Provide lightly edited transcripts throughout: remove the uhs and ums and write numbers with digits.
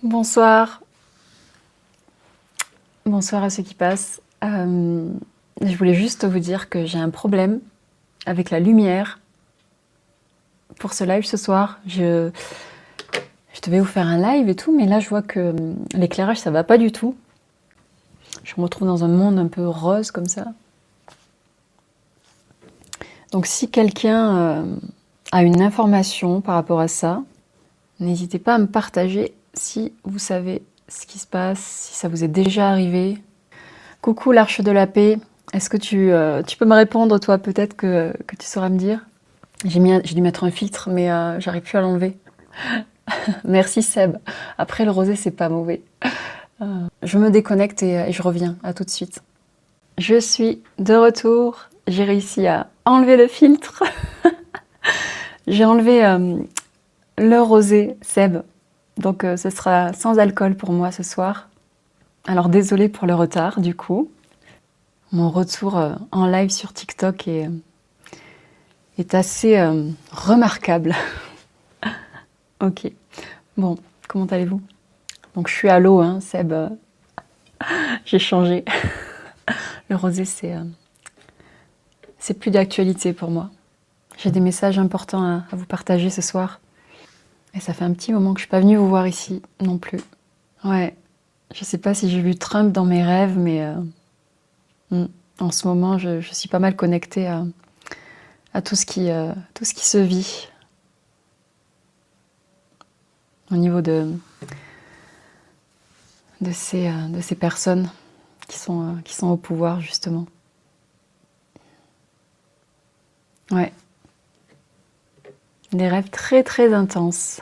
Bonsoir. Bonsoir à ceux qui passent. Je voulais juste vous dire que j'ai un problème avec la lumière pour ce live ce soir. Je devais vous faire un live et tout, mais là je vois que l'éclairage ça va pas du tout. Je me retrouve dans un monde un peu rose comme ça. Donc si quelqu'un a une information par rapport à ça, n'hésitez pas à me partager si vous savez ce qui se passe, si ça vous est déjà arrivé. Coucou l'Arche de la Paix, est-ce que tu peux me répondre toi peut-être que tu sauras me dire? J'ai dû mettre un filtre mais j'arrive plus à l'enlever. Merci Seb. Après le rosé c'est pas mauvais. Je me déconnecte et je reviens, à tout de suite. Je suis de retour, j'ai réussi à enlever le filtre. J'ai enlevé le rosé Seb, donc ce sera sans alcool pour moi ce soir. Alors désolée pour le retard du coup. Mon retour en live sur TikTok est assez remarquable. Ok, bon, comment allez-vous? Donc je suis à l'eau, hein, Seb, j'ai changé. Le rosé, c'est plus d'actualité pour moi. J'ai des messages importants à vous partager ce soir. Et ça fait un petit moment que je suis pas venue vous voir ici non plus. Ouais, je sais pas si j'ai vu Trump dans mes rêves, mais en ce moment, je suis pas mal connectée à tout ce qui se vit au niveau de ces personnes qui sont au pouvoir, justement. Ouais. Des rêves très très intenses.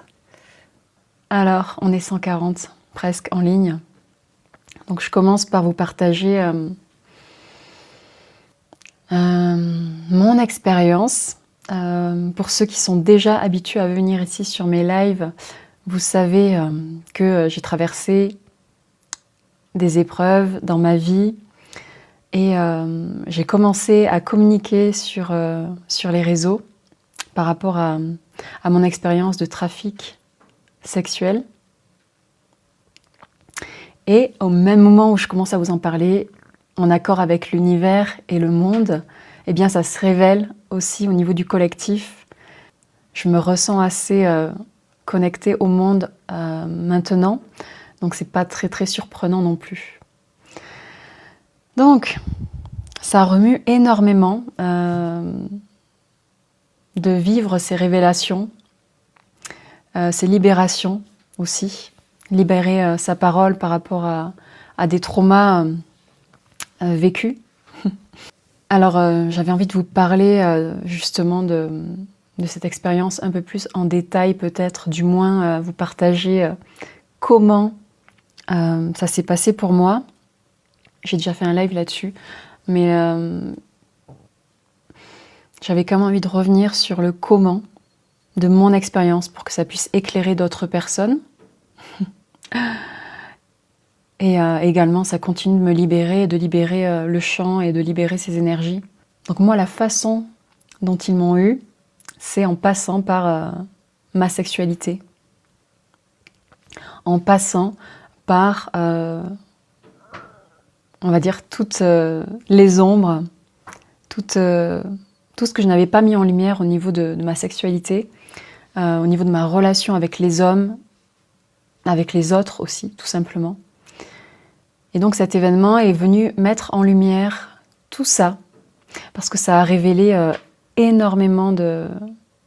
Alors, on est 140 presque en ligne. Donc je commence par vous partager mon expérience. Pour ceux qui sont déjà habitués à venir ici sur mes lives, vous savez que j'ai traversé des épreuves dans ma vie et j'ai commencé à communiquer sur les réseaux par rapport à mon expérience de trafic sexuel. Et au même moment où je commence à vous en parler, en accord avec l'univers et le monde, eh bien ça se révèle aussi au niveau du collectif. Je me ressens assez connectée au monde maintenant, donc c'est pas très très surprenant non plus. Donc, ça remue énormément de vivre ces révélations, ces libérations aussi. Libérer sa parole par rapport à des traumas vécus. Alors, j'avais envie de vous parler justement de cette expérience un peu plus en détail, peut-être, du moins vous partager comment ça s'est passé pour moi. J'ai déjà fait un live là-dessus, mais j'avais quand même envie de revenir sur le comment de mon expérience pour que ça puisse éclairer d'autres personnes. Et également, ça continue de me libérer, de libérer le champ et de libérer ces énergies. Donc moi, la façon dont ils m'ont eu, c'est en passant par ma sexualité. En passant par, on va dire, toutes les ombres, tout ce que je n'avais pas mis en lumière au niveau de ma sexualité, au niveau de ma relation avec les hommes, avec les autres aussi, tout simplement. Et donc cet événement est venu mettre en lumière tout ça, parce que ça a révélé énormément de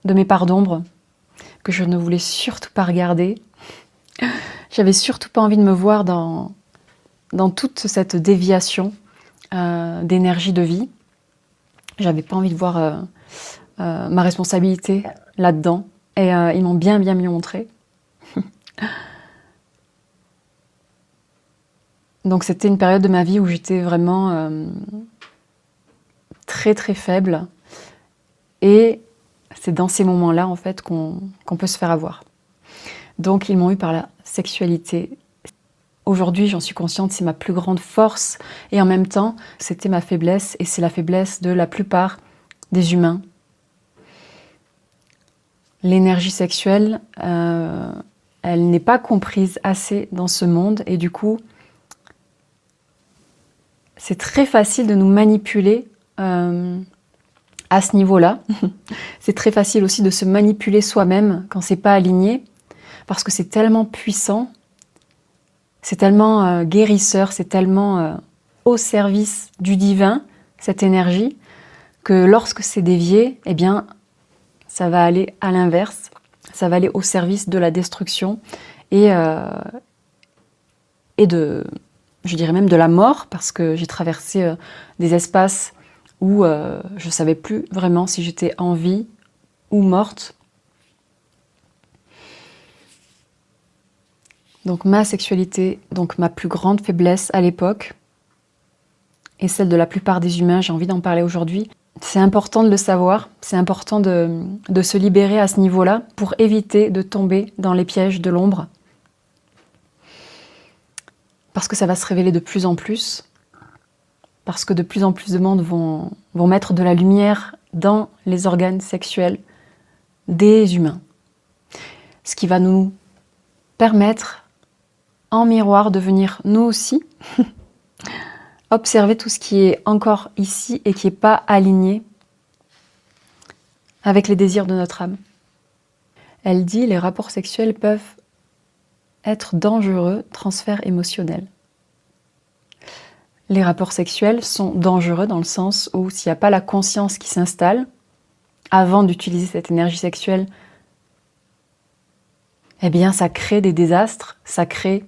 mes parts d'ombre, que je ne voulais surtout pas regarder. J'avais surtout pas envie de me voir dans toute cette déviation d'énergie de vie. J'avais pas envie de voir ma responsabilité là-dedans. Et ils m'ont bien mieux montré. Donc c'était une période de ma vie où j'étais vraiment très très faible. Et c'est dans ces moments-là en fait qu'on peut se faire avoir. Donc ils m'ont eu par la sexualité. Aujourd'hui, j'en suis consciente, c'est ma plus grande force. Et en même temps, c'était ma faiblesse. Et c'est la faiblesse de la plupart des humains. L'énergie sexuelle, elle n'est pas comprise assez dans ce monde et du coup, c'est très facile de nous manipuler à ce niveau-là. C'est très facile aussi de se manipuler soi-même quand c'est pas aligné, parce que c'est tellement puissant, c'est tellement guérisseur, c'est tellement au service du divin, cette énergie, que lorsque c'est dévié, eh bien, ça va aller à l'inverse, ça va aller au service de la destruction et je dirais même de la mort, parce que j'ai traversé des espaces où je ne savais plus vraiment si j'étais en vie ou morte. Donc ma sexualité, donc ma plus grande faiblesse à l'époque, et celle de la plupart des humains, j'ai envie d'en parler aujourd'hui. C'est important de le savoir, c'est important de se libérer à ce niveau-là pour éviter de tomber dans les pièges de l'ombre. Parce que ça va se révéler de plus en plus, parce que de plus en plus de monde vont mettre de la lumière dans les organes sexuels des humains. Ce qui va nous permettre, en miroir, de venir nous aussi observer tout ce qui est encore ici et qui n'est pas aligné avec les désirs de notre âme. Elle dit, les rapports sexuels peuvent être dangereux, transfert émotionnel. Les rapports sexuels sont dangereux dans le sens où s'il n'y a pas la conscience qui s'installe, avant d'utiliser cette énergie sexuelle, eh bien ça crée des désastres, ça crée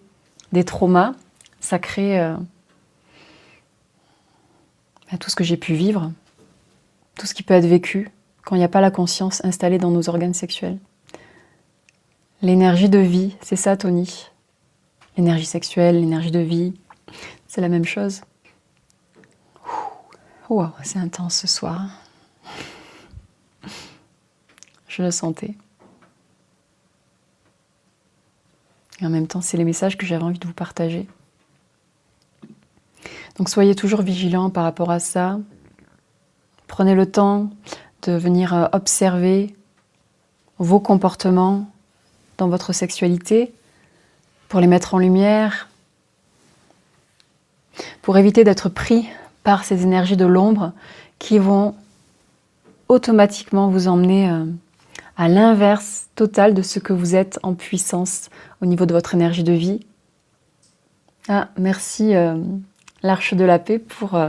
des traumas, ça crée tout ce que j'ai pu vivre, tout ce qui peut être vécu quand il n'y a pas la conscience installée dans nos organes sexuels. L'énergie de vie, c'est ça Tony. L'énergie sexuelle, l'énergie de vie, c'est la même chose. Wow, c'est intense ce soir. Je le sentais. Et en même temps, c'est les messages que j'avais envie de vous partager. Donc soyez toujours vigilants par rapport à ça. Prenez le temps de venir observer vos comportements dans votre sexualité pour les mettre en lumière, pour éviter d'être pris par ces énergies de l'ombre qui vont automatiquement vous emmener à l'inverse total de ce que vous êtes en puissance au niveau de votre énergie de vie. Ah, merci l'Arche de la Paix pour,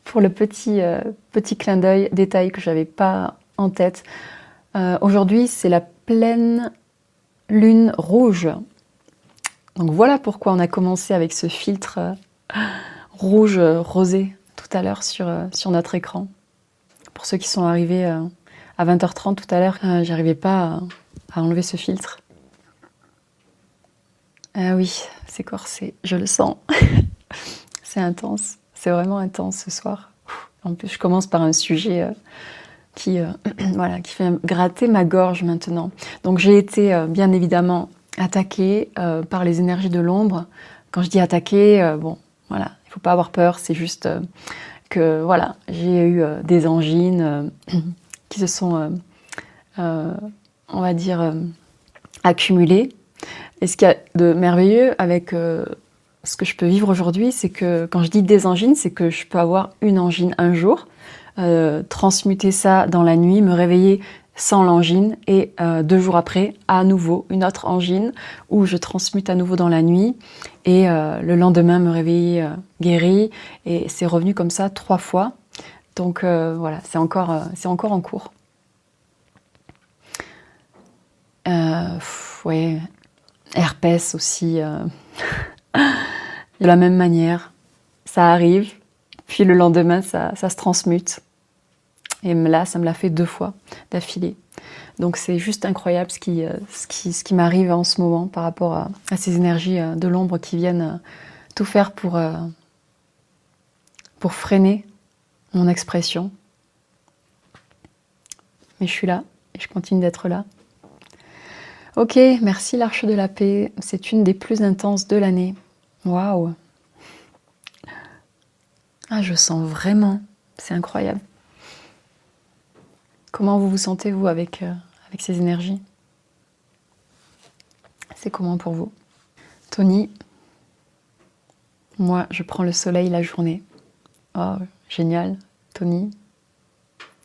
pour le petit clin d'œil, détail que je n'avais pas en tête. Aujourd'hui, c'est la pleine lune rouge. Donc voilà pourquoi on a commencé avec ce filtre rouge rosé tout à l'heure sur notre écran. Pour ceux qui sont arrivés à 20h30 tout à l'heure, j'arrivais pas à enlever ce filtre. Ah oui, c'est corsé, je le sens. C'est intense, c'est vraiment intense ce soir. En plus, je commence par un sujet qui fait gratter ma gorge maintenant. Donc j'ai été bien évidemment attaquée par les énergies de l'ombre. Quand je dis attaquée, bon, voilà, il faut pas avoir peur, c'est juste que voilà, j'ai eu des angines qui se sont, on va dire, accumulées. Et ce qu'il y a de merveilleux avec ce que je peux vivre aujourd'hui, c'est que quand je dis des angines, c'est que je peux avoir une angine un jour, transmuter ça dans la nuit, me réveiller sans l'angine et 2 jours après, à nouveau, une autre angine où je transmute à nouveau dans la nuit et le lendemain me réveiller guérie et c'est revenu comme ça 3 fois. Donc voilà, c'est encore en cours. Ouais, herpès aussi, de la même manière, ça arrive, puis le lendemain ça se transmute. Et là, ça me l'a fait 2 fois d'affilée. Donc c'est juste incroyable ce qui m'arrive en ce moment par rapport à ces énergies de l'ombre qui viennent tout faire pour freiner mon expression. Mais je suis là et je continue d'être là. Ok, merci l'Arche de la Paix. C'est une des plus intenses de l'année. Waouh! Ah, je sens vraiment. C'est incroyable. Comment vous vous sentez, vous, avec ces énergies? C'est comment pour vous? Tony, moi je prends le soleil la journée. Oh, génial, Tony,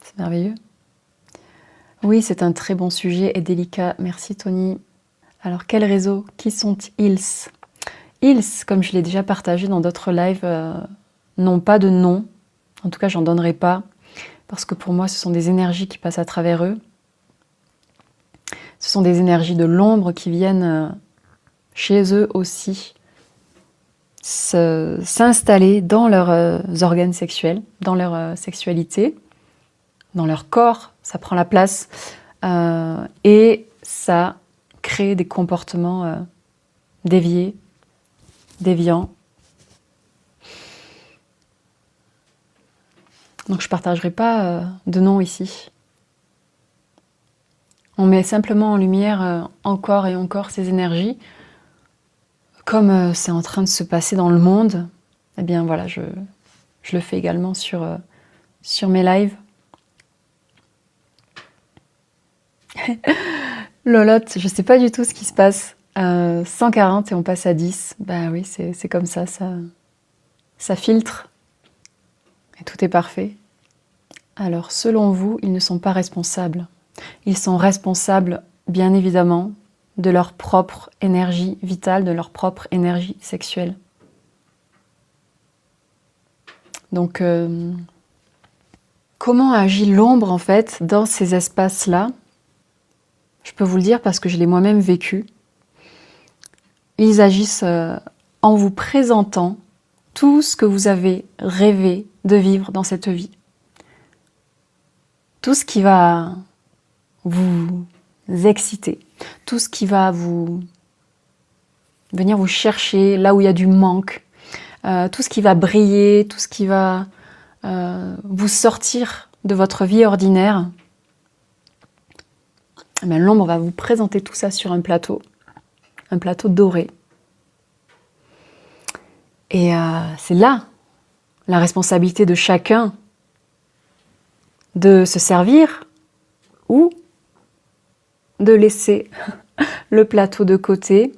c'est merveilleux. Oui, c'est un très bon sujet et délicat. Merci Tony. Alors, quel réseau? Qui sont-ils? Ils, comme je l'ai déjà partagé dans d'autres lives, n'ont pas de nom. En tout cas, j'en donnerai pas. Parce que pour moi, ce sont des énergies qui passent à travers eux. Ce sont des énergies de l'ombre qui viennent chez eux aussi s'installer dans leurs organes sexuels, dans leur sexualité, dans leur corps. Ça prend la place. Et ça crée des comportements déviés, déviants. Donc je ne partagerai pas de nom ici. On met simplement en lumière encore et encore ces énergies. Comme c'est en train de se passer dans le monde, eh bien voilà, je le fais également sur mes lives. Lolotte, je ne sais pas du tout ce qui se passe. 140 et on passe à 10. Bah oui, c'est comme ça filtre. Et tout est parfait. Alors, selon vous, ils ne sont pas responsables. Ils sont responsables, bien évidemment, de leur propre énergie vitale, de leur propre énergie sexuelle. Donc, comment agit l'ombre, en fait, dans ces espaces-là? Je peux vous le dire parce que je l'ai moi-même vécu. Ils agissent en vous présentant tout ce que vous avez rêvé de vivre dans cette vie. Tout ce qui va vous exciter, tout ce qui va venir vous chercher là où il y a du manque, tout ce qui va briller, tout ce qui va vous sortir de votre vie ordinaire. Eh bien, l'ombre va vous présenter tout ça sur un plateau doré. Et c'est là la responsabilité de chacun de se servir ou de laisser le plateau de côté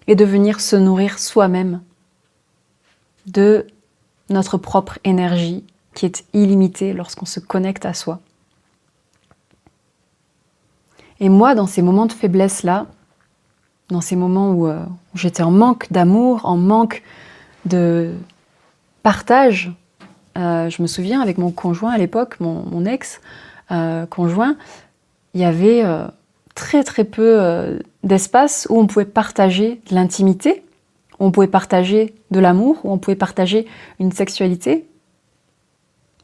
et de venir se nourrir soi-même de notre propre énergie qui est illimitée lorsqu'on se connecte à soi. Et moi, dans ces moments de faiblesse-là, dans ces moments où j'étais en manque d'amour, en manque de partage, je me souviens avec mon conjoint à l'époque, mon ex-conjoint, il y avait très très peu d'espace où on pouvait partager de l'intimité, où on pouvait partager de l'amour, où on pouvait partager une sexualité.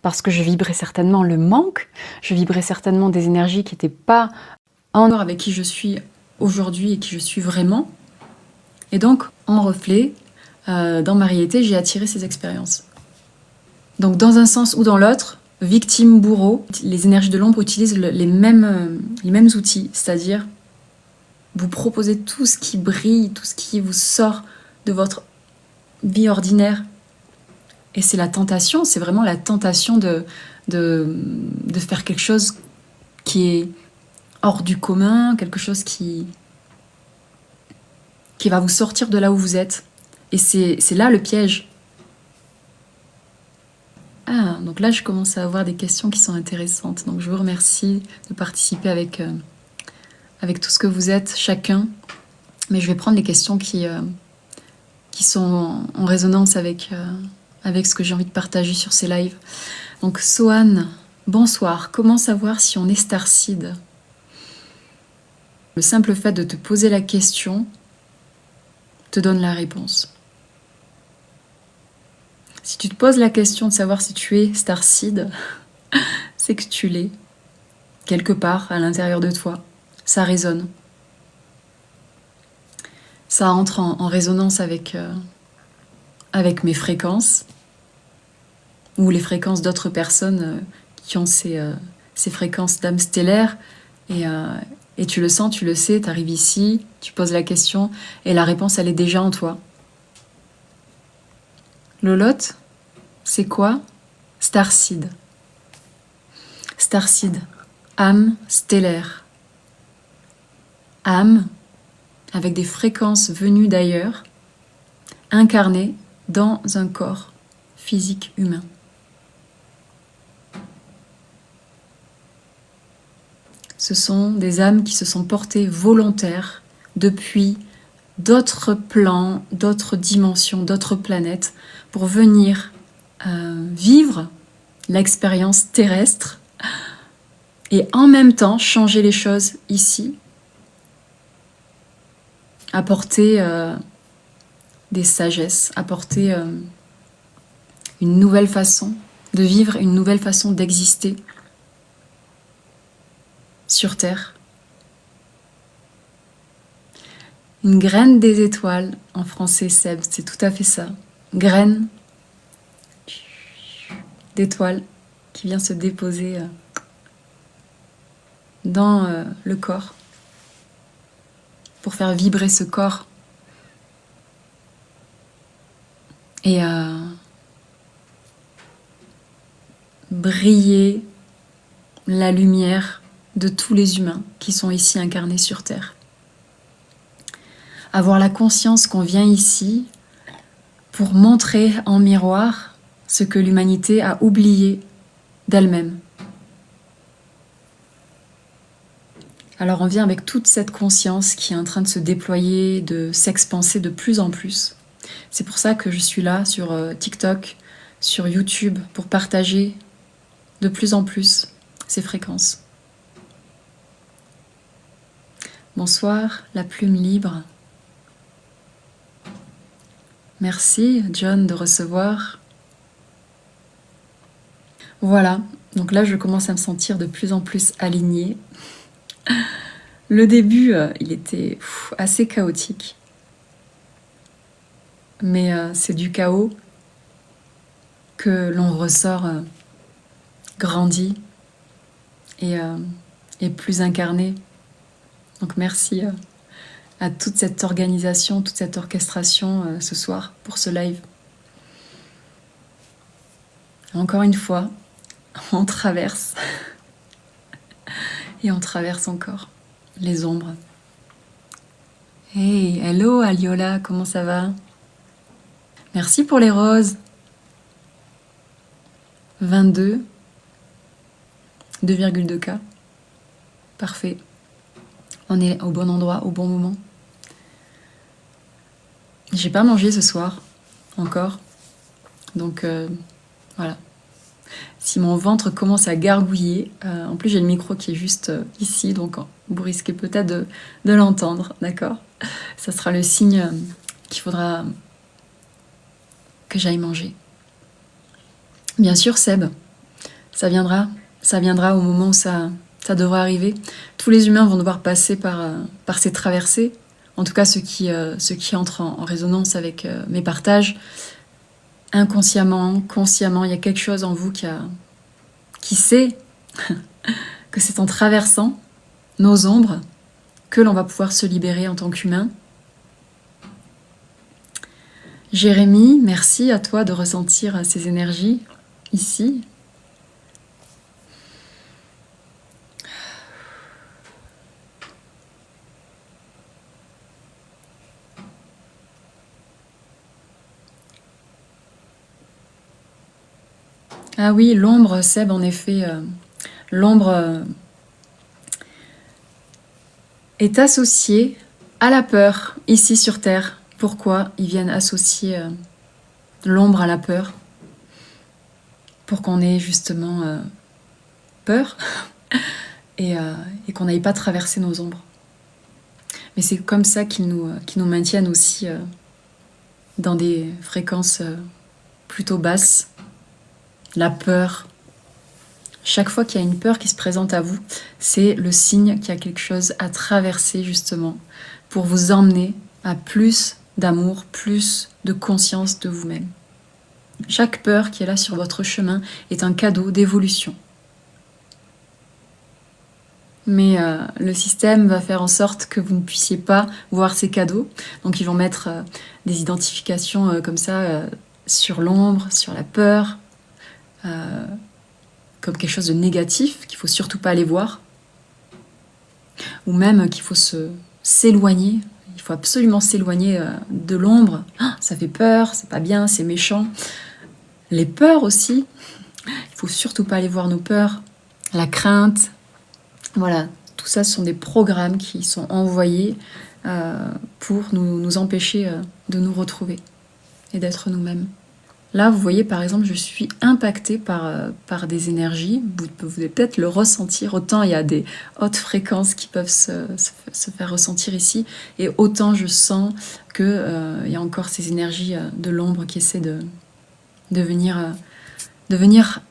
Parce que je vibrais certainement le manque, je vibrais certainement des énergies qui n'étaient pas en accord avec qui je suis aujourd'hui et qui je suis vraiment. Et donc, en reflet, dans ma réalité, j'ai attiré ces expériences. Donc, dans un sens ou dans l'autre, victime, bourreau, les énergies de l'ombre utilisent les mêmes outils, c'est-à-dire vous proposer tout ce qui brille, tout ce qui vous sort de votre vie ordinaire. Et c'est la tentation, c'est vraiment la tentation de faire quelque chose qui est hors du commun, quelque chose qui va vous sortir de là où vous êtes. Et c'est là le piège. Ah, donc là je commence à avoir des questions qui sont intéressantes. Donc je vous remercie de participer avec tout ce que vous êtes, chacun. Mais je vais prendre les questions qui sont en résonance avec ce que j'ai envie de partager sur ces lives. Donc Sohan, bonsoir. Comment savoir si on est starseed? Le simple fait de te poser la question te donne la réponse. Si tu te poses la question de savoir si tu es starseed, c'est que tu l'es. Quelque part, à l'intérieur de toi. Ça résonne. Ça entre en résonance avec mes fréquences ou les fréquences d'autres personnes qui ont ces fréquences d'âme stellaire. Et tu le sens, tu le sais, tu arrives ici, tu poses la question et la réponse, elle est déjà en toi. Lolotte, c'est quoi? Starseed. Starseed, âme stellaire. Âme avec des fréquences venues d'ailleurs, incarnées dans un corps physique humain. Ce sont des âmes qui se sont portées volontaires depuis d'autres plans, d'autres dimensions, d'autres planètes pour venir vivre l'expérience terrestre et en même temps changer les choses ici, apporter des sagesses, apporter une nouvelle façon de vivre, une nouvelle façon d'exister sur Terre. Une graine des étoiles, en français Seb, c'est tout à fait ça. Graine d'étoile qui vient se déposer dans le corps pour faire vibrer ce corps et briller la lumière de tous les humains qui sont ici incarnés sur Terre. Avoir la conscience qu'on vient ici pour montrer en miroir ce que l'humanité a oublié d'elle-même. Alors on vient avec toute cette conscience qui est en train de se déployer, de s'expanser de plus en plus. C'est pour ça que je suis là sur TikTok, sur YouTube, pour partager de plus en plus ces fréquences. Bonsoir, la plume libre. Merci John de recevoir. Voilà, donc là je commence à me sentir de plus en plus alignée. Le début, il était assez chaotique. Mais c'est du chaos que l'on ressort grandi et plus incarné. Donc merci à toute cette organisation, toute cette orchestration ce soir pour ce live. Encore une fois, on traverse et on traverse encore les ombres. Hey, hello Aliola, comment ça va? Merci pour les roses. 22, 2,2K. Parfait. On est au bon endroit, au bon moment. J'ai pas mangé ce soir, encore. Donc, voilà. Si mon ventre commence à gargouiller, en plus j'ai le micro qui est juste ici, donc vous risquez peut-être de l'entendre, d'accord? Ça sera le signe qu'il faudra que j'aille manger. Bien sûr, Seb, ça viendra au moment où ça devra arriver. Tous les humains vont devoir passer par ces traversées, en tout cas ceux qui entrent en résonance avec mes partages. Inconsciemment, consciemment, il y a quelque chose en vous qui sait que c'est en traversant nos ombres que l'on va pouvoir se libérer en tant qu'humain. Jérémy, merci à toi de ressentir ces énergies ici. Ah oui, l'ombre, Seb, en effet, l'ombre est associée à la peur ici sur Terre. Pourquoi ils viennent associer l'ombre à la peur? Pour qu'on ait justement peur et qu'on n'aille pas traverser nos ombres. Mais c'est comme ça qu'ils nous maintiennent aussi dans des fréquences plutôt basses. La peur. Chaque fois qu'il y a une peur qui se présente à vous, c'est le signe qu'il y a quelque chose à traverser justement pour vous emmener à plus d'amour, plus de conscience de vous-même. Chaque peur qui est là sur votre chemin est un cadeau d'évolution. Mais le système va faire en sorte que vous ne puissiez pas voir ces cadeaux. Donc ils vont mettre des identifications comme ça sur l'ombre, sur la peur, comme quelque chose de négatif qu'il faut surtout pas aller voir, ou même qu'il faut s'éloigner. il faut absolument s'éloigner de l'ombre. Ah, ça fait peur, c'est pas bien, c'est méchant. Les peurs aussi, il faut surtout pas aller voir nos peurs. La crainte, voilà, tout ça ce sont des programmes qui sont envoyés pour nous empêcher de nous retrouver et d'être nous-mêmes. Là, vous voyez, par exemple, je suis impactée par des énergies. Vous pouvez peut-être le ressentir. Autant il y a des hautes fréquences qui peuvent se faire ressentir ici, et autant je sens qu'il y a encore ces énergies de l'ombre qui essaient de venir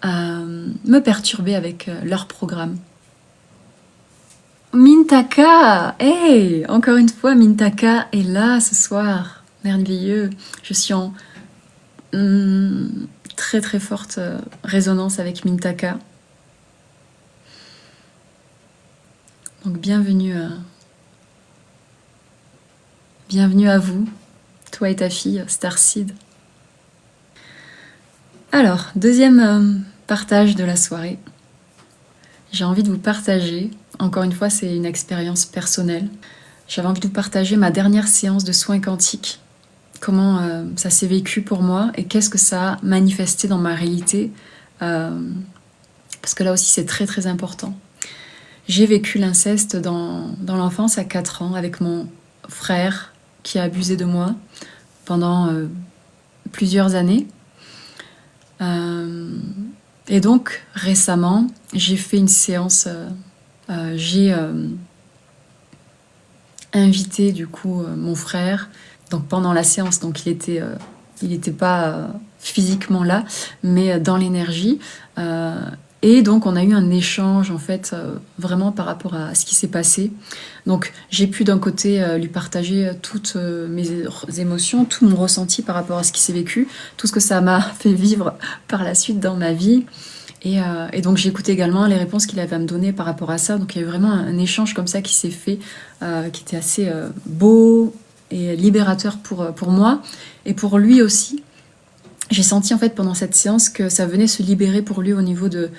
me perturber avec leur programme. Mintaka! Hey! Encore une fois, Mintaka est là ce soir. Merveilleux. Je suis en très très forte résonance avec Mintaka. Donc bienvenue à vous, toi et ta fille Starseed. Alors, deuxième partage de la soirée. J'ai envie de vous partager, encore une fois c'est une expérience personnelle, j'avais envie de vous partager ma dernière séance de soins quantiques. Comment ça s'est vécu pour moi et qu'est-ce que ça a manifesté dans ma réalité, parce que là aussi c'est très très important. J'ai vécu l'inceste dans l'enfance à 4 ans avec mon frère qui a abusé de moi pendant plusieurs années. Et donc récemment j'ai fait une séance, j'ai invité du coup mon frère. Donc pendant la séance, donc il était pas physiquement là, mais dans l'énergie. Et donc on a eu un échange en fait, vraiment par rapport à ce qui s'est passé. Donc j'ai pu d'un côté lui partager toutes mes émotions, tout mon ressenti par rapport à ce qui s'est vécu, tout ce que ça m'a fait vivre par la suite dans ma vie. Et donc j'ai écouté également les réponses qu'il avait à me donner par rapport à ça. Donc il y a eu vraiment un échange comme ça qui s'est fait, qui était assez beau et libérateur pour moi et pour lui aussi. J'ai senti en fait pendant cette séance que ça venait se libérer pour lui au niveau de,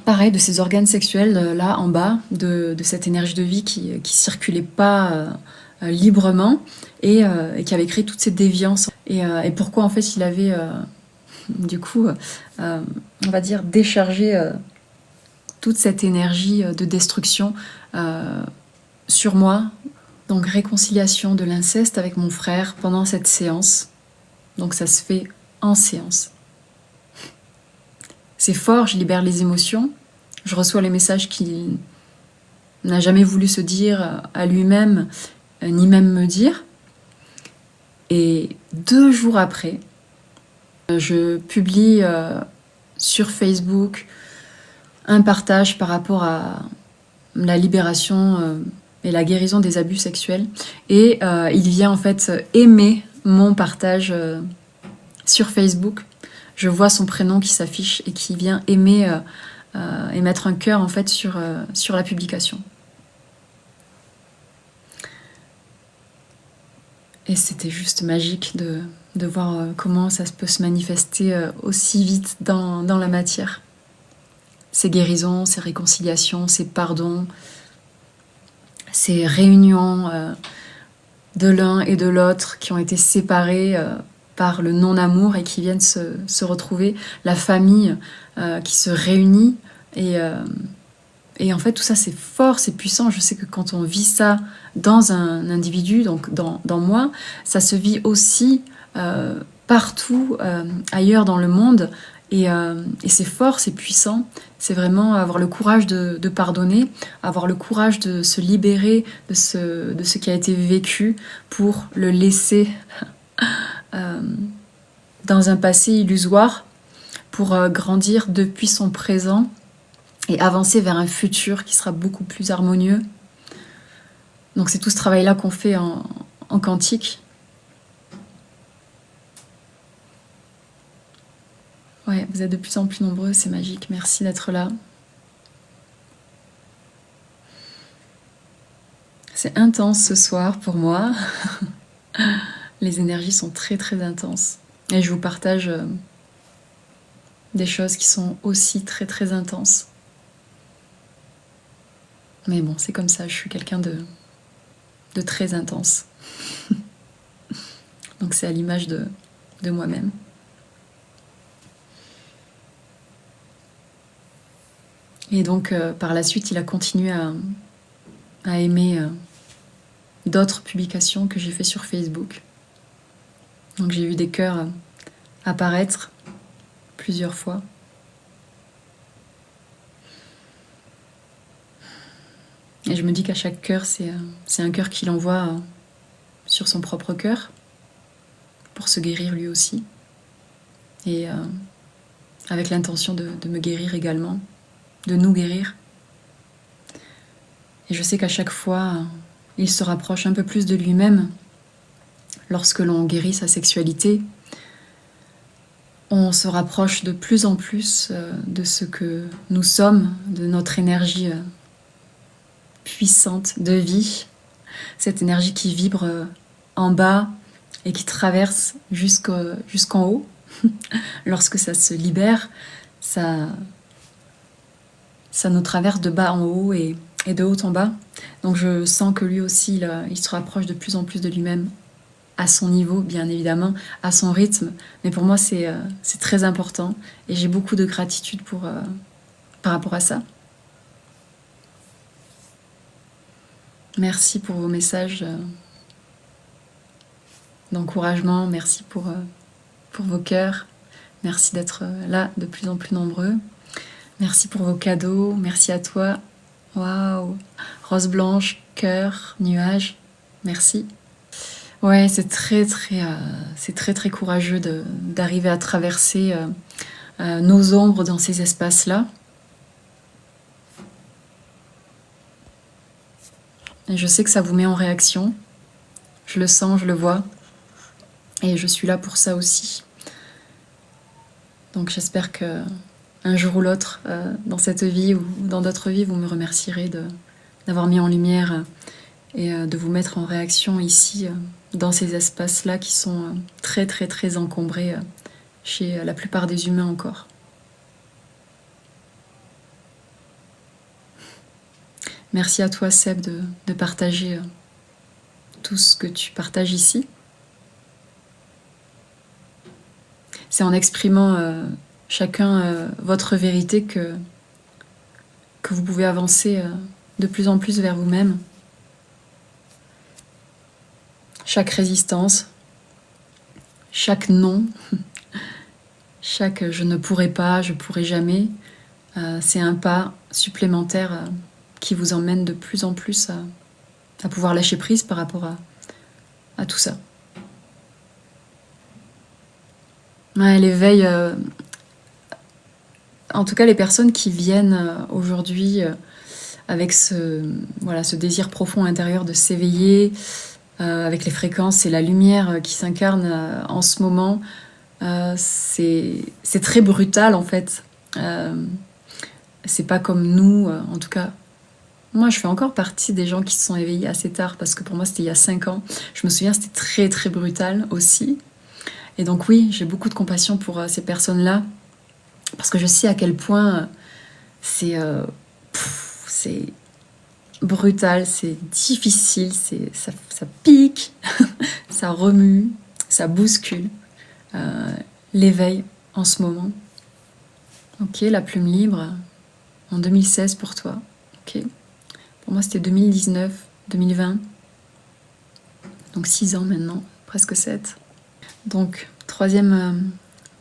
pareil, de ses organes sexuels là en bas, de cette énergie de vie qui circulait pas librement et qui avait créé toutes ces déviances. Et pourquoi en fait il avait du coup, on va dire, déchargé toute cette énergie de destruction sur moi. Donc réconciliation de l'inceste avec mon frère pendant cette séance. Donc ça se fait en séance. C'est fort, je libère les émotions. Je reçois les messages qu'il n'a jamais voulu se dire à lui-même, ni même me dire. Et 2 jours après, je publie sur Facebook un partage par rapport à la libération et la guérison des abus sexuels. Et il vient en fait aimer mon partage sur Facebook. Je vois son prénom qui s'affiche et qui vient aimer et mettre un cœur en fait sur la publication. Et c'était juste magique de voir comment ça peut se manifester aussi vite dans la matière. Ces guérisons, ces réconciliations, ces pardons, ces réunions de l'un et de l'autre qui ont été séparés par le non-amour et qui viennent se retrouver, la famille qui se réunit. Et en fait, tout ça, c'est fort, c'est puissant. Je sais que quand on vit ça dans un individu, donc dans moi, ça se vit aussi partout ailleurs dans le monde. Et c'est fort, c'est puissant. C'est vraiment avoir le courage de pardonner, avoir le courage de se libérer de ce qui a été vécu pour le laisser dans un passé illusoire, pour grandir depuis son présent et avancer vers un futur qui sera beaucoup plus harmonieux. Donc c'est tout ce travail-là qu'on fait en quantique. Ouais, vous êtes de plus en plus nombreux, c'est magique. Merci d'être là. C'est intense ce soir pour moi. Les énergies sont très très intenses. Et je vous partage des choses qui sont aussi très très intenses. Mais bon, c'est comme ça, je suis quelqu'un de de très intense. Donc c'est à l'image de moi-même. Et donc par la suite, il a continué à aimer d'autres publications que j'ai fait sur Facebook. Donc j'ai vu des cœurs apparaître plusieurs fois. Et je me dis qu'à chaque cœur, c'est un cœur qu'il envoie sur son propre cœur pour se guérir lui aussi. Et avec l'intention de me guérir également, de nous guérir. Et je sais qu'à chaque fois, il se rapproche un peu plus de lui-même. Lorsque l'on guérit sa sexualité, on se rapproche de plus en plus de ce que nous sommes, de notre énergie puissante de vie, cette énergie qui vibre en bas et qui traverse jusqu'en haut. Lorsque ça se libère, ça nous traverse de bas en haut et de haut en bas. Donc je sens que lui aussi, il se rapproche de plus en plus de lui-même, à son niveau, bien évidemment, à son rythme. Mais pour moi, c'est très important et j'ai beaucoup de gratitude par rapport à ça. Merci pour vos messages d'encouragement, merci pour vos cœurs, merci d'être là de plus en plus nombreux. Merci pour vos cadeaux, merci à toi. Waouh, rose blanche, cœur, nuage, merci. Ouais, c'est très très courageux d'arriver à traverser nos ombres dans ces espaces-là. Et je sais que ça vous met en réaction. Je le sens, je le vois. Et je suis là pour ça aussi. Donc j'espère que un jour ou l'autre, dans cette vie ou dans d'autres vies, vous me remercierez d'avoir mis en lumière et de vous mettre en réaction ici, dans ces espaces-là qui sont très très très encombrés chez la plupart des humains encore. Merci à toi, Seb, de partager tout ce que tu partages ici. C'est en exprimant chacun votre vérité que vous pouvez avancer de plus en plus vers vous-même. Chaque résistance, chaque non, chaque je ne pourrai pas, je pourrai jamais, c'est un pas supplémentaire qui vous emmène de plus en plus à pouvoir lâcher prise par rapport à tout ça. Ouais, l'éveil, en tout cas les personnes qui viennent aujourd'hui avec ce désir profond intérieur de s'éveiller, avec les fréquences et la lumière qui s'incarne en ce moment, c'est très brutal en fait. C'est pas comme nous, en tout cas. Moi, je fais encore partie des gens qui se sont éveillés assez tard, parce que pour moi, c'était il y a 5 ans. Je me souviens, c'était très, très brutal aussi. Et donc oui, j'ai beaucoup de compassion pour ces personnes-là, parce que je sais à quel point c'est brutal, c'est difficile, ça pique, ça remue, ça bouscule. L'éveil en ce moment. Ok, la plume libre, en 2016 pour toi. Ok. Pour moi, c'était 2019, 2020. Donc 6 ans maintenant, presque 7. Donc, troisième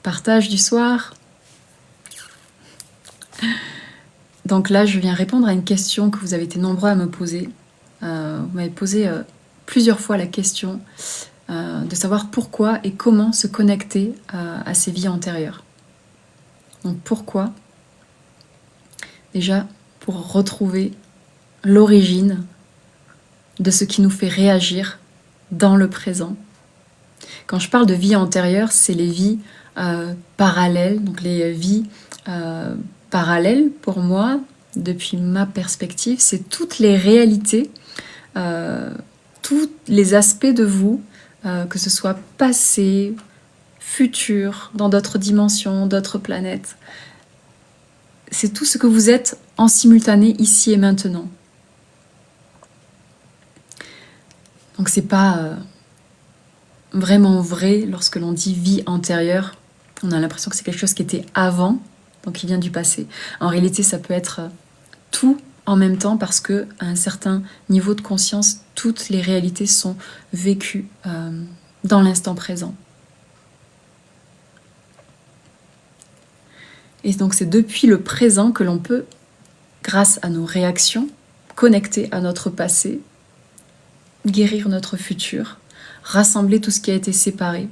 partage du soir. Donc là, je viens répondre à une question que vous avez été nombreux à me poser. Vous m'avez posé plusieurs fois la question de savoir pourquoi et comment se connecter à ces vies antérieures. Donc pourquoi ? Déjà, pour retrouver l'origine de ce qui nous fait réagir dans le présent. Quand je parle de vie antérieure, c'est les vies parallèles, donc les vies parallèles pour moi, depuis ma perspective, c'est toutes les réalités, tous les aspects de vous, que ce soit passé, futur, dans d'autres dimensions, d'autres planètes. C'est tout ce que vous êtes en simultané ici et maintenant. Donc c'est pas vraiment vrai lorsque l'on dit vie antérieure. On a l'impression que c'est quelque chose qui était avant, donc qui vient du passé. En réalité, ça peut être tout en même temps parce que à un certain niveau de conscience, toutes les réalités sont vécues dans l'instant présent. Et donc c'est depuis le présent que l'on peut, grâce à nos réactions, connecter à notre passé, guérir notre futur, rassembler tout ce qui a été séparé.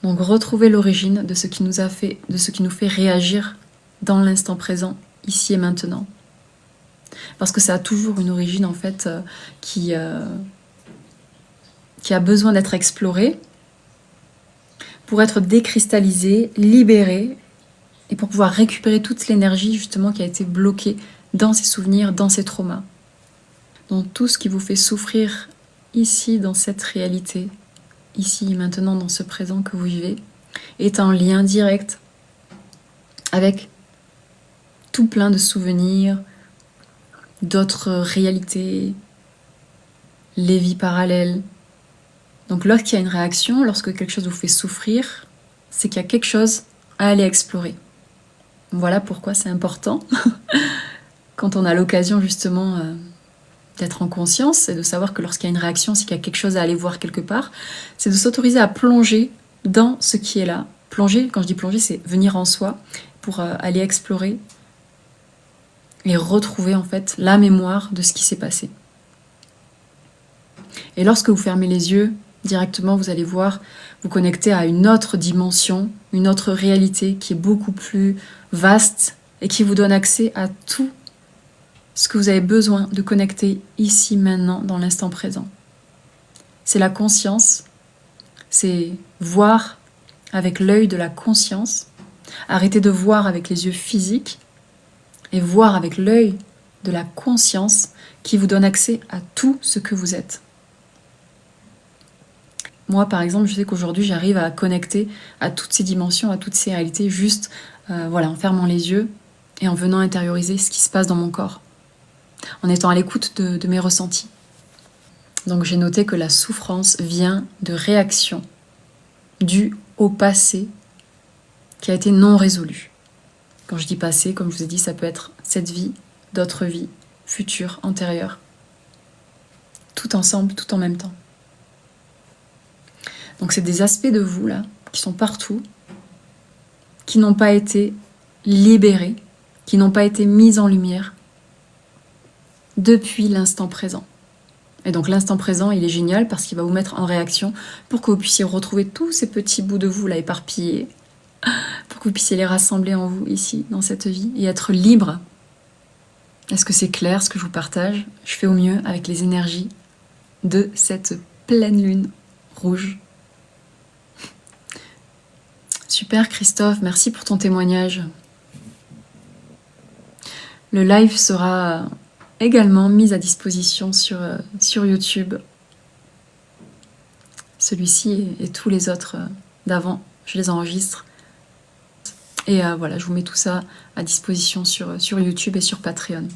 Donc retrouver l'origine de ce qui nous a fait, de ce qui nous fait réagir dans l'instant présent, ici et maintenant. Parce que ça a toujours une origine en fait qui a besoin d'être explorée pour être décristallisée, libérée et pour pouvoir récupérer toute l'énergie justement qui a été bloquée dans ces souvenirs, dans ces traumas. Donc tout ce qui vous fait souffrir ici dans cette réalité, ici et maintenant dans ce présent que vous vivez, est en lien direct avec tout plein de souvenirs, d'autres réalités, les vies parallèles. Donc lorsqu'il y a une réaction, lorsque quelque chose vous fait souffrir, c'est qu'il y a quelque chose à aller explorer. Voilà pourquoi c'est important, quand on a l'occasion justement d'être en conscience et de savoir que lorsqu'il y a une réaction, c'est qu'il y a quelque chose à aller voir quelque part, c'est de s'autoriser à plonger dans ce qui est là. Plonger, quand je dis plonger, c'est venir en soi pour aller explorer et retrouver en fait la mémoire de ce qui s'est passé. Et lorsque vous fermez les yeux, directement vous allez voir vous connecter à une autre dimension, une autre réalité qui est beaucoup plus vaste et qui vous donne accès à tout ce que vous avez besoin de connecter ici, maintenant, dans l'instant présent. C'est la conscience, c'est voir avec l'œil de la conscience, arrêter de voir avec les yeux physiques et voir avec l'œil de la conscience qui vous donne accès à tout ce que vous êtes. Moi, par exemple, je sais qu'aujourd'hui, j'arrive à connecter à toutes ces dimensions, à toutes ces réalités, juste en fermant les yeux et en venant intérioriser ce qui se passe dans mon corps, en étant à l'écoute de mes ressentis. Donc j'ai noté que la souffrance vient de réactions dues au passé qui a été non résolu. Quand je dis passé, comme je vous ai dit, ça peut être cette vie, d'autres vies, futures, antérieures, tout ensemble, tout en même temps. Donc c'est des aspects de vous là, qui sont partout, qui n'ont pas été libérés, qui n'ont pas été mis en lumière depuis l'instant présent. Et donc l'instant présent, il est génial parce qu'il va vous mettre en réaction pour que vous puissiez retrouver tous ces petits bouts de vous là éparpillés, pour que vous puissiez les rassembler en vous ici, dans cette vie, et être libre. Est-ce que c'est clair ce que je vous partage? Je fais au mieux avec les énergies de cette pleine lune rouge. Super Christophe, merci pour ton témoignage. Le live sera également mis à disposition sur YouTube. Celui-ci et tous les autres d'avant, je les enregistre. Et voilà, je vous mets tout ça à disposition sur YouTube et sur Patreon.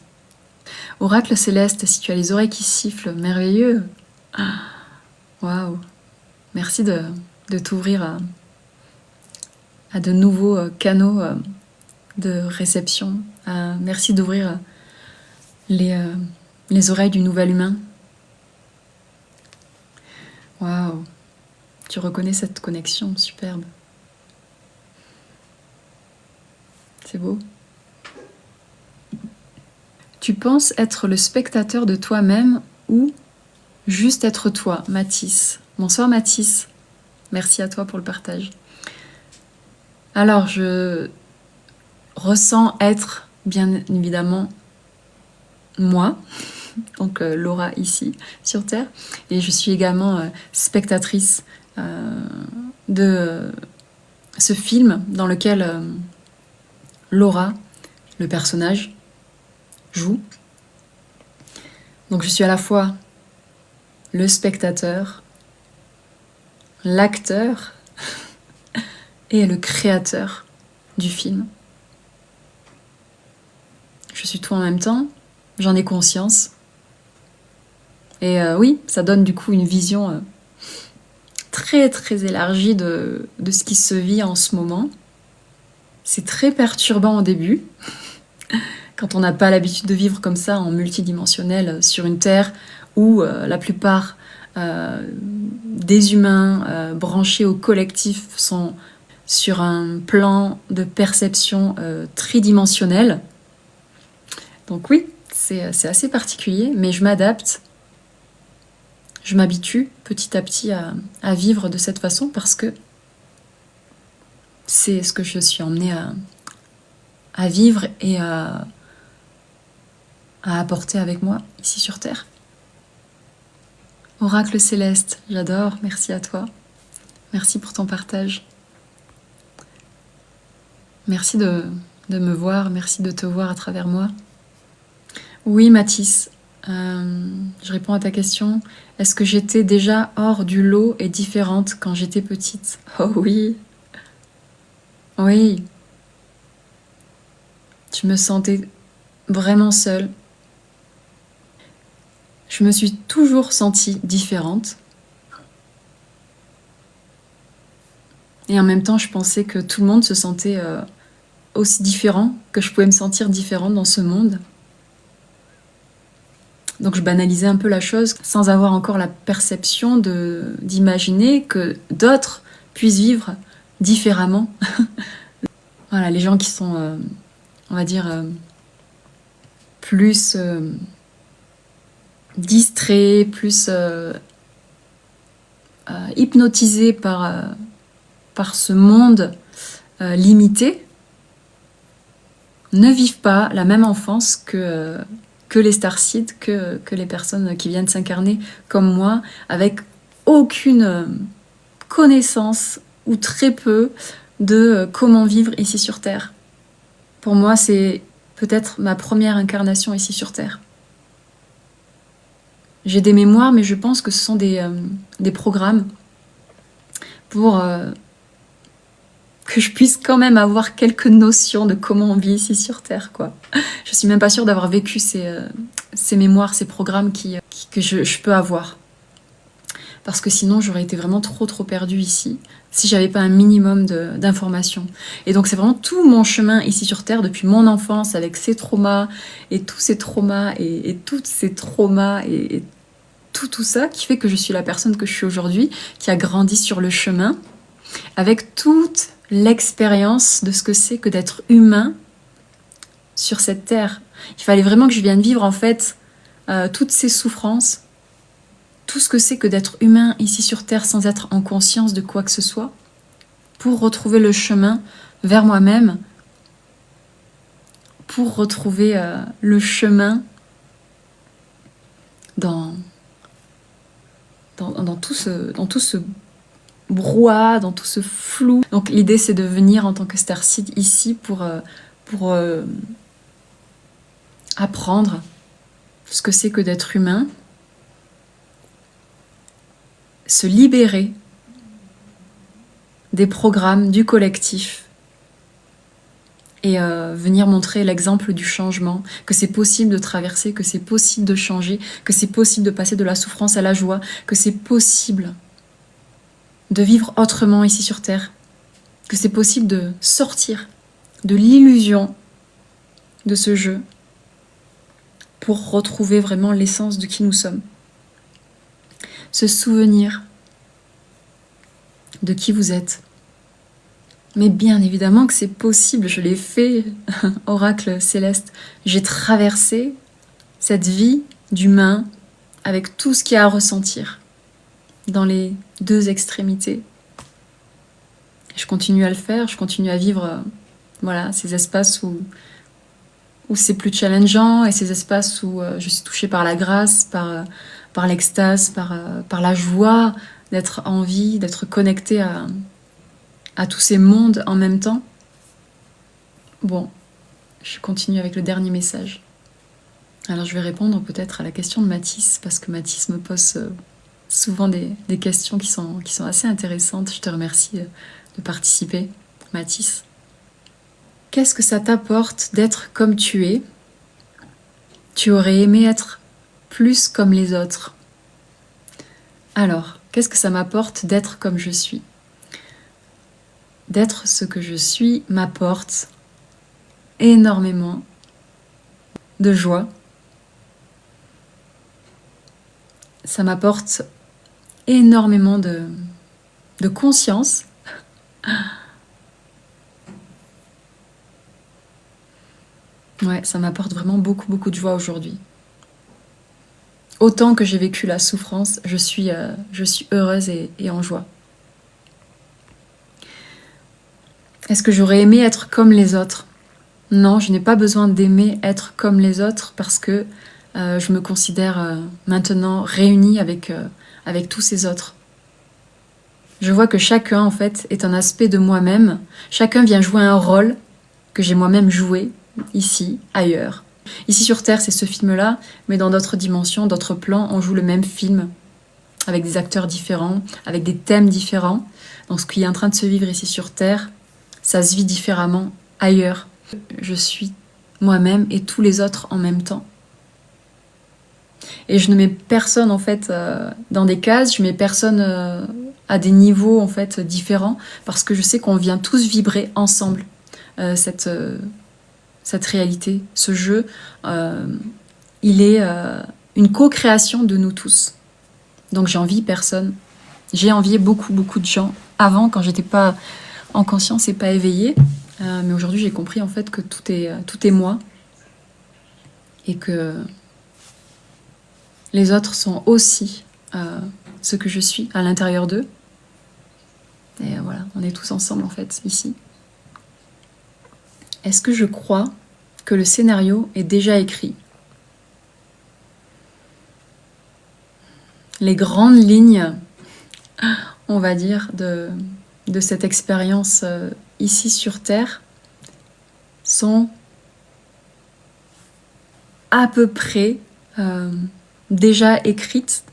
Oracle céleste, si tu as les oreilles qui sifflent, merveilleux. Waouh. Merci de t'ouvrir à de nouveaux canaux de réception. Merci d'ouvrir les oreilles du nouvel humain. Waouh. Tu reconnais cette connexion superbe. C'est beau. Tu penses être le spectateur de toi-même ou juste être toi, Mathis? Bonsoir Mathis. Merci à toi pour le partage. Alors, je ressens être, bien évidemment, moi, donc Laura ici, sur Terre, et je suis également spectatrice de ce film dans lequel Laura, le personnage, joue. Donc je suis à la fois le spectateur, l'acteur et le créateur du film. Je suis tout en même temps j'en ai conscience. Et oui, ça donne du coup une vision très très élargie de ce qui se vit en ce moment. C'est très perturbant au début, quand on n'a pas l'habitude de vivre comme ça en multidimensionnel sur une Terre où la plupart des humains branchés au collectif sont sur un plan de perception tridimensionnel. Donc oui, c'est assez particulier, mais je m'adapte. Je m'habitue petit à petit à vivre de cette façon parce que c'est ce que je suis emmenée à vivre et à apporter avec moi ici sur Terre. Oracle céleste, j'adore, merci à toi. Merci pour ton partage. Merci de me voir, merci de te voir à travers moi. Oui, Mathis, je réponds à ta question. Est-ce que j'étais déjà hors du lot et différente quand j'étais petite? Oh oui. Oui. Je me sentais vraiment seule. Je me suis toujours sentie différente. Et en même temps, je pensais que tout le monde se sentait aussi différent, que je pouvais me sentir différente dans ce monde. Donc je banalisais un peu la chose sans avoir encore la perception d'imaginer que d'autres puissent vivre différemment. Voilà, les gens qui sont, on va dire, plus distraits, plus hypnotisés par ce monde limité, ne vivent pas la même enfance que les starseeds, que les personnes qui viennent s'incarner comme moi, avec aucune connaissance ou très peu de comment vivre ici sur Terre. Pour moi, c'est peut-être ma première incarnation ici sur Terre. J'ai des mémoires, mais je pense que ce sont des programmes pour que je puisse quand même avoir quelques notions de comment on vit ici sur Terre, quoi. Je suis même pas sûre d'avoir vécu ces mémoires, ces programmes que je peux avoir. Parce que sinon, j'aurais été vraiment trop perdue ici, si j'avais pas un minimum d'informations. Et donc, c'est vraiment tout mon chemin ici sur Terre, depuis mon enfance, avec ces traumas, et tous ces traumas, et toutes ces traumas, et tout ça, qui fait que je suis la personne que je suis aujourd'hui, qui a grandi sur le chemin, avec toute l'expérience de ce que c'est que d'être humain sur cette terre. Il fallait vraiment que je vienne vivre en fait toutes ces souffrances, tout ce que c'est que d'être humain ici sur terre sans être en conscience de quoi que ce soit, pour retrouver le chemin vers moi-même, pour retrouver le chemin dans tout ce brouhaha, dans tout ce flou. Donc l'idée c'est de venir en tant que starseed ici pour apprendre ce que c'est que d'être humain, se libérer des programmes du collectif et venir montrer l'exemple du changement, que c'est possible de traverser, que c'est possible de changer, que c'est possible de passer de la souffrance à la joie, que c'est possible de vivre autrement ici sur Terre, que c'est possible de sortir de l'illusion de ce jeu pour retrouver vraiment l'essence de qui nous sommes. Se souvenir de qui vous êtes. Mais bien évidemment que c'est possible, je l'ai fait, oracle céleste. J'ai traversé cette vie d'humain avec tout ce qu'il y a à ressentir dans les deux extrémités. Je continue à le faire, je continue à vivre voilà, ces espaces où c'est plus challengeant et ces espaces où je suis touchée par la grâce, par l'extase, par la joie d'être en vie, d'être connectée à tous ces mondes en même temps. Bon, je continue avec le dernier message. Alors je vais répondre peut-être à la question de Mathis, parce que Mathis me pose souvent des questions qui sont assez intéressantes. Je te remercie de participer, Mathis. Qu'est-ce que ça t'apporte d'être comme tu es Tu aurais aimé être plus comme les autres. Alors, qu'est-ce que ça m'apporte d'être comme je suis? D'être ce que je suis m'apporte énormément de joie. Ça m'apporte énormément de conscience. Ouais, ça m'apporte vraiment beaucoup de joie aujourd'hui. Autant que j'ai vécu la souffrance, je suis heureuse et en joie. Est-ce que j'aurais aimé être comme les autres? Non, je n'ai pas besoin d'aimer être comme les autres parce que je me considère maintenant réunie avec tous ces autres. Je vois que chacun, en fait, est un aspect de moi-même. Chacun vient jouer un rôle que j'ai moi-même joué, ici, ailleurs. Ici sur Terre, c'est ce film-là, mais dans d'autres dimensions, d'autres plans, on joue le même film, avec des acteurs différents, avec des thèmes différents. Donc ce qui est en train de se vivre ici sur Terre, ça se vit différemment ailleurs. Je suis moi-même et tous les autres en même temps. Et je ne mets personne, en fait, dans des cases, je mets personne à des niveaux, en fait, différents, parce que je sais qu'on vient tous vibrer ensemble cette réalité, ce jeu, il est une co-création de nous tous. Donc j'envie personne. J'ai envié beaucoup de gens avant, quand j'étais pas en conscience et pas éveillée. Mais aujourd'hui, j'ai compris en fait que tout est moi. Et que les autres sont aussi ce que je suis à l'intérieur d'eux. Et voilà, on est tous ensemble en fait, ici. Est-ce que je crois que le scénario est déjà écrit? Les grandes lignes, on va dire, de cette expérience ici sur Terre sont à peu près déjà écrites,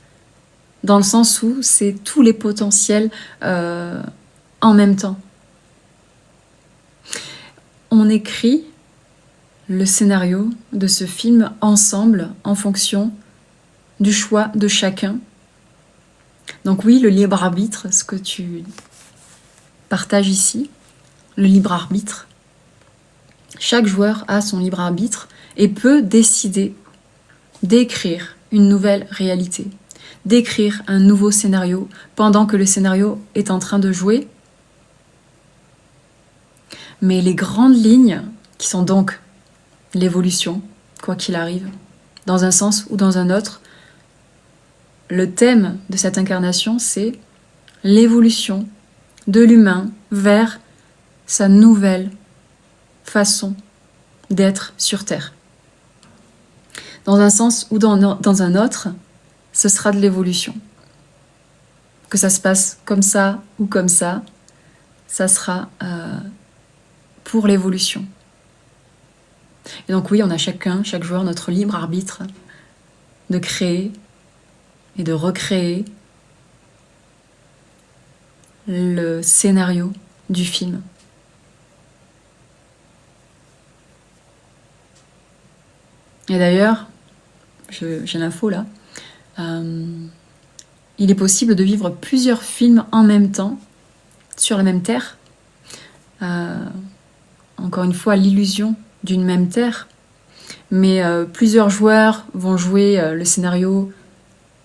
dans le sens où c'est tous les potentiels en même temps. On écrit le scénario de ce film ensemble en fonction du choix de chacun. Donc oui, le libre arbitre, ce que tu partages ici, le libre arbitre. Chaque joueur a son libre arbitre et peut décider d'écrire une nouvelle réalité, d'écrire un nouveau scénario pendant que le scénario est en train de jouer. Mais les grandes lignes, qui sont donc l'évolution, quoi qu'il arrive, dans un sens ou dans un autre, le thème de cette incarnation, c'est l'évolution de l'humain vers sa nouvelle façon d'être sur Terre. Dans un sens ou dans un autre, ce sera de l'évolution. Que ça se passe comme ça ou comme ça sera pour l'évolution. Et donc oui, on a chaque joueur, notre libre arbitre de créer et de recréer le scénario du film. Et d'ailleurs, j'ai l'info là, il est possible de vivre plusieurs films en même temps sur la même terre. Encore une fois, l'illusion d'une même terre, mais plusieurs joueurs vont jouer le scénario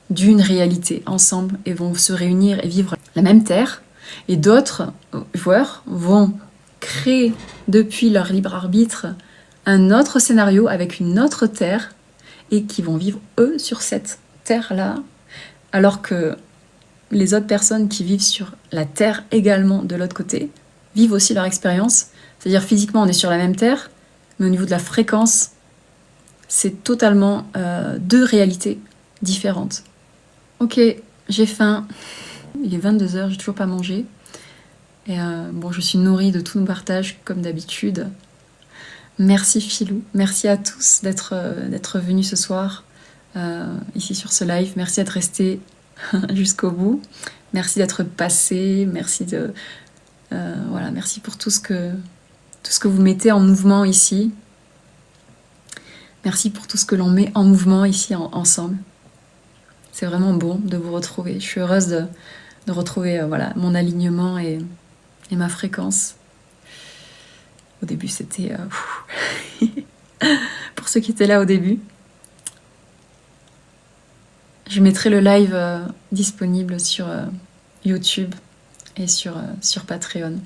d'une réalité ensemble et vont se réunir et vivre la même terre, et d'autres joueurs vont créer depuis leur libre arbitre un autre scénario avec une autre terre et qui vont vivre eux sur cette terre-là, alors que les autres personnes qui vivent sur la terre également de l'autre côté vivent aussi leur expérience. C'est-à-dire physiquement on est sur la même terre, mais au niveau de la fréquence, c'est totalement deux réalités différentes. Ok, j'ai faim. Il est 22h, j'ai toujours pas mangé. Et bon, je suis nourrie de tous nos partages comme d'habitude. Merci Philou, merci à tous d'être venus ce soir ici sur ce live. Merci d'être restés jusqu'au bout. Merci d'être passé. Merci merci pour tout ce que vous mettez en mouvement ici. Merci pour tout ce que l'on met en mouvement ici ensemble. C'est vraiment bon de vous retrouver. Je suis heureuse de retrouver voilà, mon alignement et ma fréquence. Au début, c'était... pour ceux qui étaient là au début. Je mettrai le live disponible sur YouTube et sur Patreon.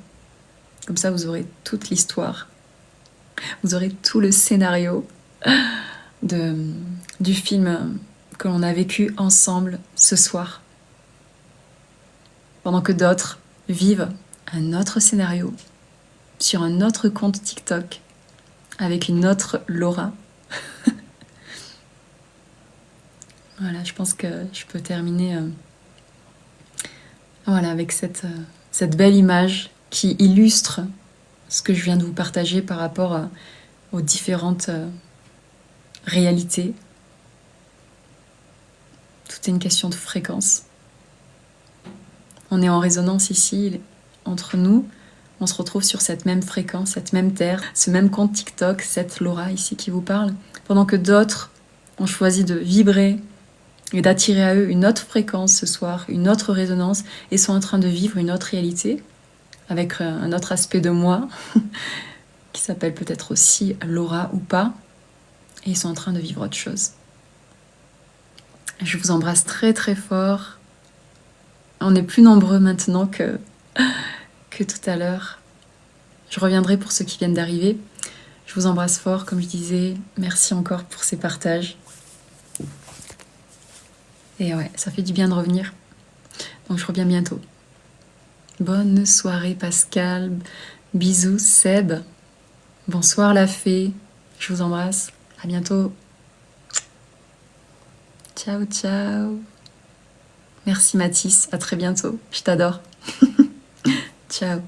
Comme ça, vous aurez toute l'histoire. Vous aurez tout le scénario du film que l'on a vécu ensemble ce soir. Pendant que d'autres vivent un autre scénario sur un autre compte TikTok avec une autre Laura. Voilà, je pense que je peux terminer voilà, avec cette belle image qui illustre ce que je viens de vous partager par rapport aux différentes réalités. Tout est une question de fréquence. On est en résonance ici, entre nous. On se retrouve sur cette même fréquence, cette même terre, ce même compte TikTok, cette Laura ici qui vous parle. Pendant que d'autres ont choisi de vibrer et d'attirer à eux une autre fréquence ce soir, une autre résonance, et sont en train de vivre une autre réalité, avec un autre aspect de moi, qui s'appelle peut-être aussi Laura ou pas, et ils sont en train de vivre autre chose. Je vous embrasse très très fort. On est plus nombreux maintenant que tout à l'heure. Je reviendrai pour ceux qui viennent d'arriver. Je vous embrasse fort, comme je disais. Merci encore pour ces partages. Et ouais, ça fait du bien de revenir. Donc je reviens bientôt. Bonne soirée Pascal. Bisous Seb. Bonsoir la fée. Je vous embrasse. À bientôt. Ciao, ciao. Merci Mathis. À très bientôt. Je t'adore. Ciao.